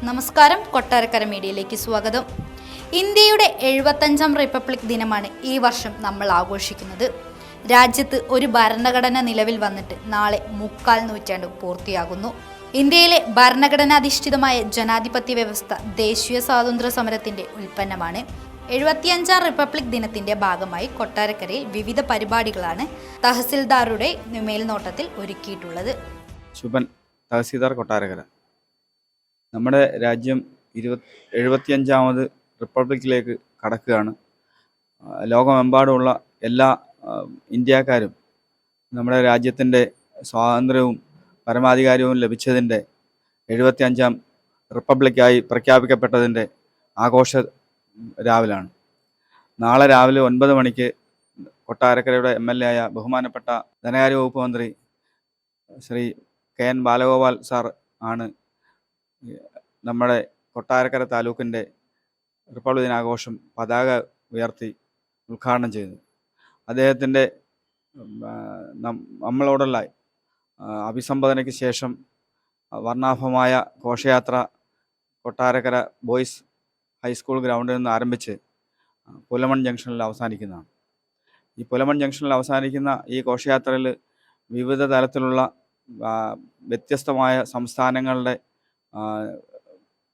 നമസ്കാരം, കൊട്ടാരക്കര മീഡിയയിലേക്ക് സ്വാഗതം. ഇന്ത്യയുടെ 75ാം റിപ്പബ്ലിക് ദിനമാണ് ഈ വർഷം നമ്മൾ ആഘോഷിക്കുന്നത്. രാജ്യത്ത് ഒരു ഭരണഘടന നിലവിൽ വന്നിട്ട് നാളെ 3/4 നൂറ്റാണ്ട് പൂർത്തിയാകുന്നു. ഇന്ത്യയിലെ ഭരണഘടനാധിഷ്ഠിതമായ ജനാധിപത്യ വ്യവസ്ഥ ദേശീയ സ്വാതന്ത്ര്യ സമരത്തിന്റെ ഉൽപ്പന്നമാണ്. 75ാം റിപ്പബ്ലിക് ദിനത്തിന്റെ ഭാഗമായി കൊട്ടാരക്കരയിൽ വിവിധ പരിപാടികളാണ് തഹസിൽദാരുടെ മേൽനോട്ടത്തിൽ ഒരുക്കിയിട്ടുള്ളത്. ശുഭൻ, തഹസീൽദാർ, കൊട്ടാരക്കര. നമ്മുടെ രാജ്യം 75ാമത് റിപ്പബ്ലിക്കിലേക്ക് കടക്കുകയാണ്. ലോകമെമ്പാടുമുള്ള എല്ലാ ഇന്ത്യക്കാരും നമ്മുടെ രാജ്യത്തിൻ്റെ സ്വാതന്ത്ര്യവും പരമാധികാരവും ലഭിച്ചതിൻ്റെ 75ാം റിപ്പബ്ലിക്കായി പ്രഖ്യാപിക്കപ്പെട്ടതിൻ്റെ ആഘോഷ രാവിലാണ്. നാളെ രാവിലെ 9 മണിക്ക് കൊട്ടാരക്കരയുടെ MLA ആയ ബഹുമാനപ്പെട്ട ധനകാര്യ വകുപ്പ് മന്ത്രി ശ്രീ KN ബാലഗോപാൽ സാർ ആണ് നമ്മുടെ കൊട്ടാരക്കര താലൂക്കിൻ്റെ റിപ്പബ്ലിക് ദിനാഘോഷം പതാക ഉയർത്തി ഉദ്ഘാടനം ചെയ്തു. അദ്ദേഹത്തിൻ്റെ നമ്മളോടുള്ള അഭിസംബോധനയ്ക്ക് ശേഷം വർണ്ണാഭമായ ഘോഷയാത്ര കൊട്ടാരക്കര ബോയ്സ് ഹൈസ്കൂൾ ഗ്രൗണ്ടിൽ നിന്ന് ആരംഭിച്ച് പുലമൺ ജംഗ്ഷനിൽ അവസാനിക്കുന്നതാണ്. ഈ പുലമൺ ജംഗ്ഷനിൽ അവസാനിക്കുന്ന ഈ ഘോഷയാത്രയിൽ വിവിധ തരത്തിലുള്ള വ്യത്യസ്തമായ സംസ്ഥാനങ്ങളുടെ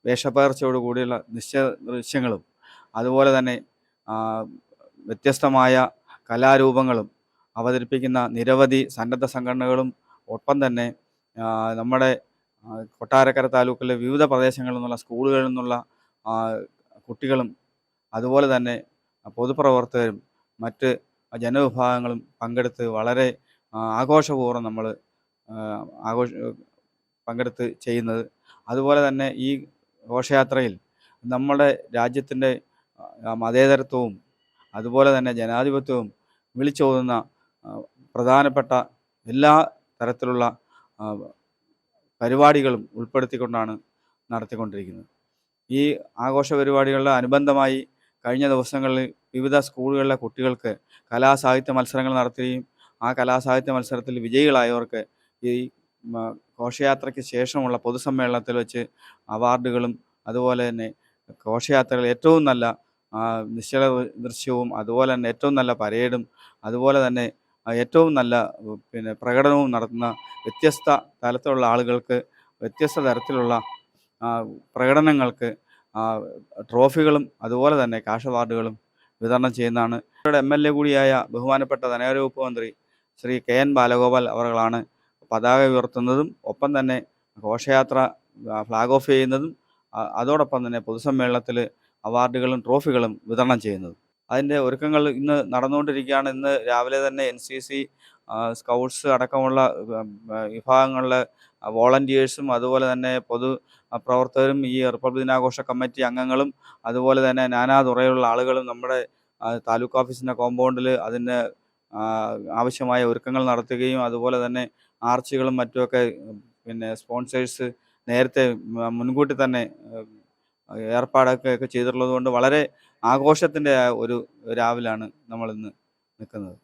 വേഷപ്പകർച്ചയോട് കൂടിയുള്ള ദൃശ്യങ്ങളും അതുപോലെ തന്നെ വ്യത്യസ്തമായ കലാരൂപങ്ങളും അവതരിപ്പിക്കുന്ന നിരവധി സന്നദ്ധ സംഘടനകളും ഒപ്പം തന്നെ നമ്മുടെ കൊട്ടാരക്കര താലൂക്കിലെ വിവിധ പ്രദേശങ്ങളിൽ നിന്നുള്ള സ്കൂളുകളിൽ നിന്നുള്ള കുട്ടികളും അതുപോലെ തന്നെ പൊതുപ്രവർത്തകരും മറ്റ് ജനവിഭാഗങ്ങളും പങ്കെടുത്ത് വളരെ ആഘോഷപൂർവ്വം നമ്മൾ പങ്കെടുത്ത് ചെയ്യുന്നത്. അതുപോലെ തന്നെ ഈ ഘോഷയാത്രയിൽ നമ്മുടെ രാജ്യത്തിൻ്റെ മതേതരത്വവും അതുപോലെ തന്നെ ജനാധിപത്യവും വിളിച്ചോതുന്ന പ്രധാനപ്പെട്ട എല്ലാ തരത്തിലുള്ള പരിപാടികളും ഉൾപ്പെടുത്തിക്കൊണ്ടാണ് നടത്തിക്കൊണ്ടിരിക്കുന്നത്. ഈ ആഘോഷ പരിപാടികളുടെ അനുബന്ധമായി കഴിഞ്ഞ ദിവസങ്ങളിൽ വിവിധ സ്കൂളുകളിലെ കുട്ടികൾക്ക് കലാസാഹിത്യ മത്സരങ്ങൾ നടത്തുകയും ആ കലാസാഹിത്യ മത്സരത്തിൽ വിജയികളായവർക്ക് ഈ ഘോഷയാത്രയ്ക്ക് ശേഷമുള്ള പൊതുസമ്മേളനത്തിൽ വെച്ച് അവാർഡുകളും അതുപോലെ തന്നെ ഘോഷയാത്രകൾ ഏറ്റവും നല്ല നിശ്ചല ദൃശ്യവും അതുപോലെ തന്നെ ഏറ്റവും നല്ല പരേഡും അതുപോലെ തന്നെ ഏറ്റവും നല്ല പ്രകടനവും നടത്തുന്ന വ്യത്യസ്ത തലത്തിലുള്ള ആളുകൾക്ക് വ്യത്യസ്ത തരത്തിലുള്ള പ്രകടനങ്ങൾക്ക് ട്രോഫികളും അതുപോലെ തന്നെ കാഷ് അവാർഡുകളും വിതരണം ചെയ്യുന്നതാണ്. ഇവരുടെ MLA കൂടിയായ ബഹുമാനപ്പെട്ട ധനകാര്യ വകുപ്പ് മന്ത്രി ശ്രീ KN ബാലഗോപാൽ അവர்களാണ് പതാക ഉയർത്തുന്നതും ഒപ്പം തന്നെ ഘോഷയാത്ര ഫ്ലാഗ് ഓഫ് ചെയ്യുന്നതും അതോടൊപ്പം തന്നെ പൊതുസമ്മേളനത്തിൽ അവാർഡുകളും ട്രോഫികളും വിതരണം ചെയ്യുന്നതും. അതിൻ്റെ ഒരുക്കങ്ങൾ ഇന്ന് നടന്നുകൊണ്ടിരിക്കുകയാണ്. ഇന്ന് രാവിലെ തന്നെ NCC, സ്കൗട്ട്സ് അടക്കമുള്ള വിഭാഗങ്ങളിലെ വോളണ്ടിയേഴ്സും അതുപോലെ തന്നെ പൊതു പ്രവർത്തകരും ഈ റിപ്പബ്ലിക് ദിനാഘോഷ കമ്മിറ്റി അംഗങ്ങളും അതുപോലെ തന്നെ നാനാ തുറയിലുള്ള ആളുകളും നമ്മുടെ താലൂക്ക് ഓഫീസിൻ്റെ കോമ്പൗണ്ടിൽ അതിന് ആവശ്യമായ ഒരുക്കങ്ങൾ നടത്തുകയും അതുപോലെ തന്നെ ആർച്ചുകളും മറ്റുമൊക്കെ സ്പോൺസേഴ്സ് നേരത്തെ മുൻകൂട്ടി തന്നെ ഏർപ്പാടൊക്കെ ചെയ്തിട്ടുള്ളത് കൊണ്ട് വളരെ ആഘോഷത്തിൻ്റെ ഒരു രാവിലാണ് നമ്മളിന്ന് നിൽക്കുന്നത്.